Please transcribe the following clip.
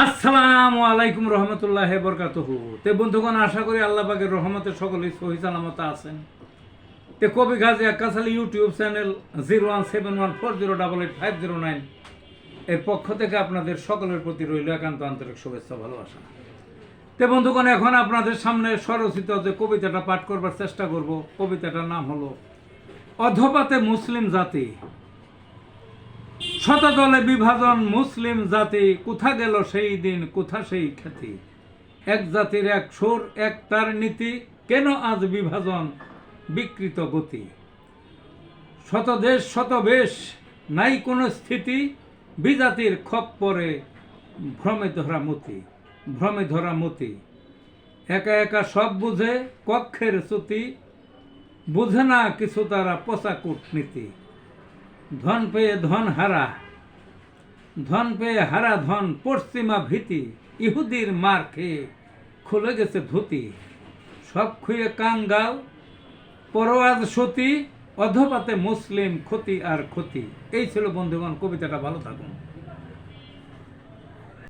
আসসালামু আলাইকুম রহমতুল্লাহ বরকাতুহু। তে বন্ধুগণ, আশা করি আল্লাহ পাকের রহমতে সকলেই সহি সালামত আছেন। তে কবি গাজী আক্কাস আলী ইউটিউব চ্যানেল 017140885009 এর পক্ষ থেকে আপনাদের সকলের প্রতি রইল একান্ত আন্তরিক শুভেচ্ছা ভালোবাসা। তে বন্ধুগণ, এখন আপনাদের সামনে স্বরচিত যে কবিতাটা পাঠ করবার চেষ্টা করব, কবিতাটার নাম হলো অধপাতে মুসলিম জাতি। শতদলে বিভাজন মুসলিম জাতি, কোথা গেল সেই দিন, কোথা সেই খ্যাতি। এক জাতির এক সুর, এক তার নীতি, কেন আজ বিভাজন বিকৃত গতি। শতদেশ শতবেশ, নাই কোনো স্থিতি, বিজাতির খপ্পরে ভ্রমে ধরা মতি। একা একা সব বুঝে কক্ষের চ্যুতি, বুঝে না কিছু তারা পচা কূটনীতি। ধন পেয়ে হারা ধন, পশ্চিমা ভীতি, ইহুদির মার খেয়ে খুলে গেছে ধুতি। সব খুঁয়ে কাঙ্গাল পরোয়াজ সতী, অধপাতে মুসলিম ক্ষতি আর ক্ষতি। এই ছিল বন্ধুগণ কবিতাটা। ভালো থাকুন।